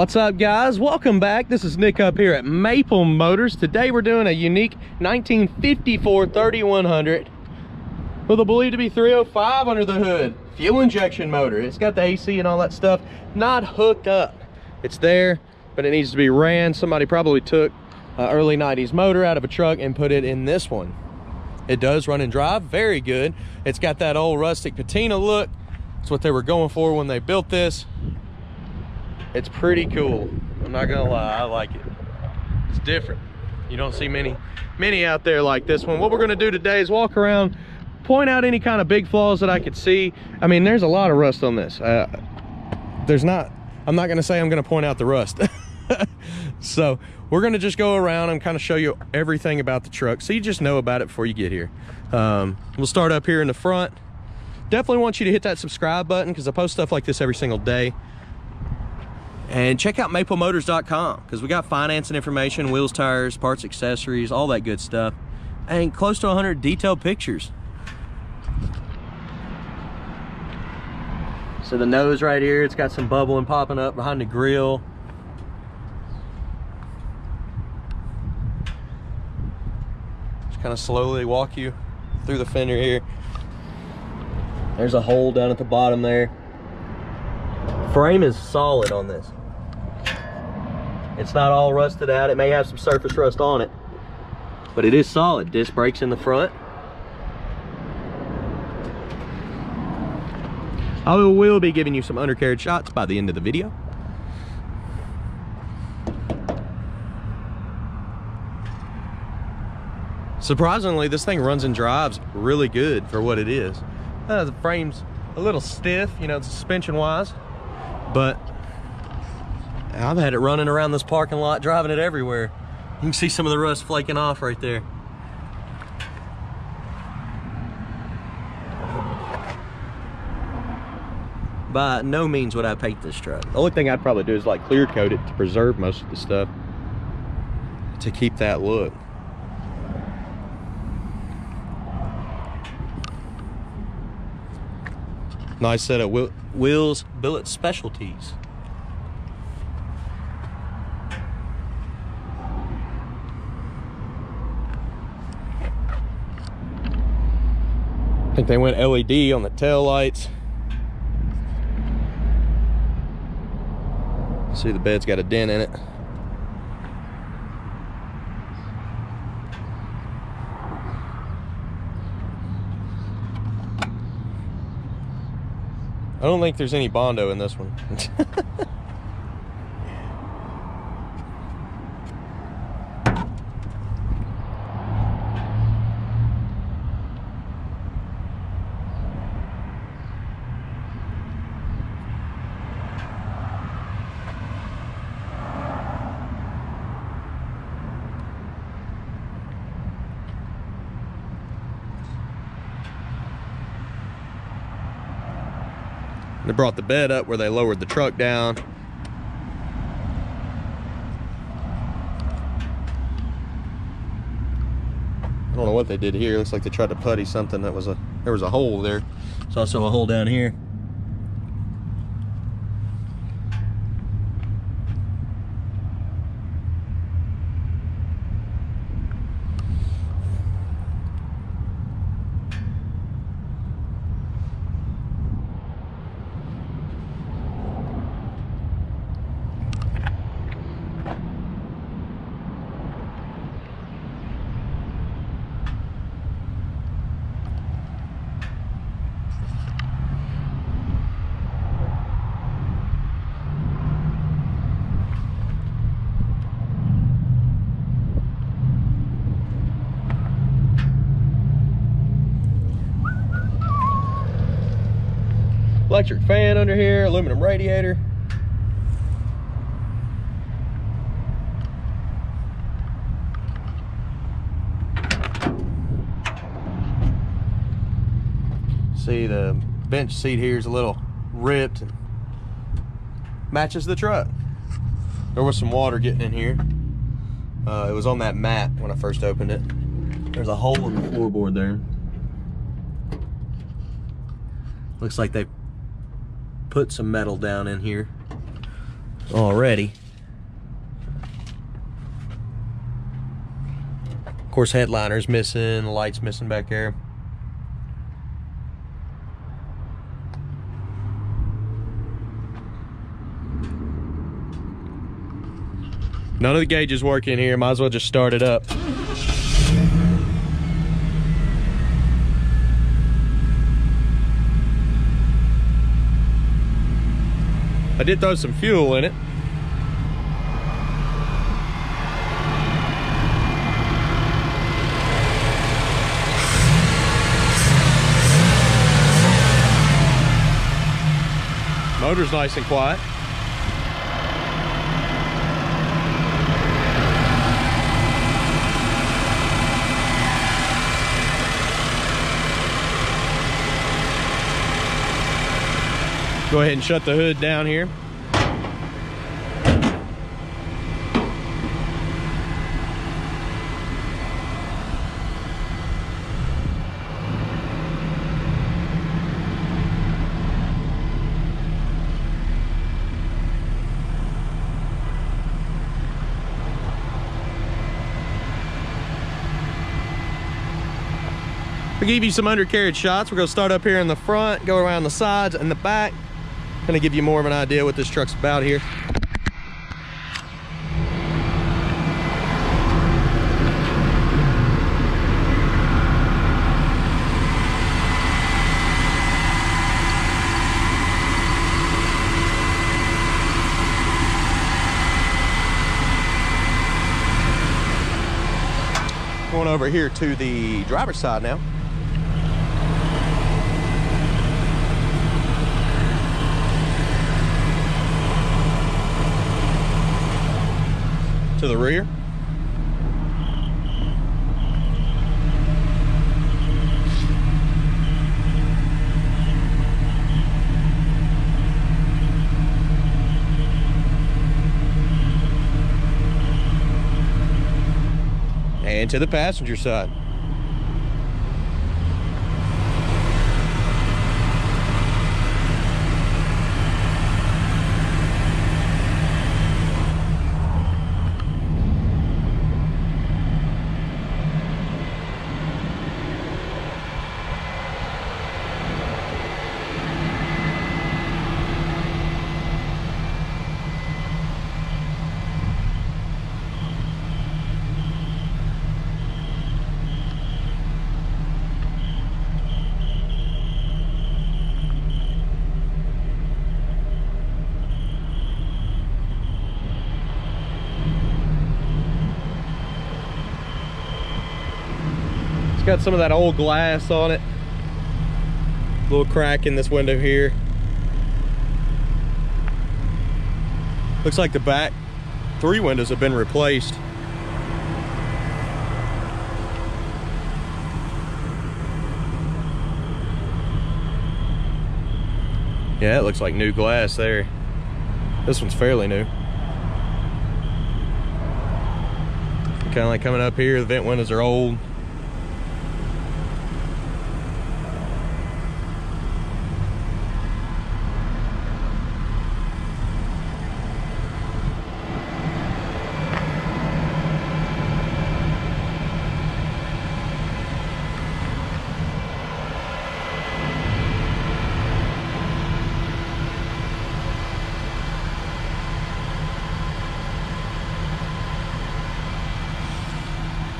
What's up, guys? Welcome back. This is Nick up here at Maple Motors. Today we're doing a unique 1954 3100 with a believed to be 305 under the hood. Fuel injection motor. It's got the AC and all that stuff. Not hooked up. It's there, but it needs to be ran. Somebody probably took an early 90s motor out of a truck and put it in this one. It does run and drive very good. It's got that old rustic patina look. It's what they were going for when they built this. It's pretty cool. I'm not gonna lie, I like it. It's different. You don't see many out there like this one. What we're gonna do today is walk around, point out any kind of big flaws that I could see. I mean, there's a lot of rust on this. I'm not gonna say I'm gonna point out the rust. So we're gonna just go around and kind of show you everything about the truck so you just know about it before you get here. We'll start up here in the front. Definitely want you to hit that subscribe button because I post stuff like this every single day. And check out maplemotors.com because we got financing information, wheels, tires, parts, accessories, all that good stuff, and close to 100 detailed pictures. So the nose right here, it's got some bubbling popping up behind the grill. Just kind of slowly walk you through the fender here. There's a hole down at the bottom there. Frame is solid on this. It's not all rusted out. It may have some surface rust on it, but it is solid. Disc brakes in the front. I will be giving you some undercarriage shots by the end of the video. Surprisingly, this thing runs and drives really good for what it is. The frame's a little stiff, you know, suspension wise, but I've had it running around this parking lot, driving it everywhere. You can see some of the rust flaking off right there. By no means would I paint this truck. The only thing I'd probably do is like clear coat it to preserve most of the stuff to keep that look. Nice set of wheels, Billet Specialties. I think they went LED on the tail lights. See, the bed's got a dent in it. I don't think there's any Bondo in this one. They brought the bed up where they lowered the truck down. I don't know what they did here. Looks like they tried to putty something. There was a hole there. There's also a hole down here. Electric fan under here, aluminum radiator. See, the bench seat here is a little ripped and matches the truck. There was some water getting in here. It was on that mat when I first opened it. There's a hole in the floorboard there. Looks like they put some metal down in here. already. Of course, headliner's missing, the light's missing back there. None of the gauges work in here, might as well just start it up. I did throw some fuel in it. Motor's nice and quiet. Go ahead and shut the hood down here. We'll give you some undercarriage shots. We're gonna start up here in the front, go around the sides and the back. Gonna give you more of an idea what this truck's about here. Going over here to the driver's side now. To the rear. And to the passenger side. It's got some of that old glass on it. Little crack in this window here. Looks like the back 3 windows have been replaced. Yeah, it looks like new glass there. This one's fairly new. Kind of like coming up here, the vent windows are old.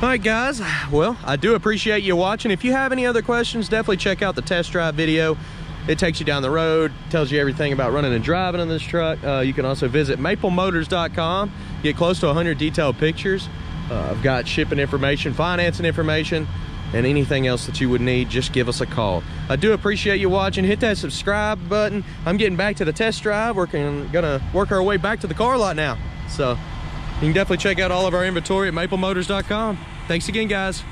All right, guys, well, I do appreciate you watching. If you have any other questions, definitely check out the test drive video. It takes you down the road, tells you everything about running and driving on this truck. You can also visit maplemotors.com, get close to 100 detailed pictures. I've got shipping information, financing information, and anything else that you would need, just give us a call. I do appreciate you watching. Hit that subscribe button. I'm getting back to the test drive. We're gonna work our way back to the car lot now. So you can definitely check out all of our inventory at maplemotors.com. Thanks again, guys.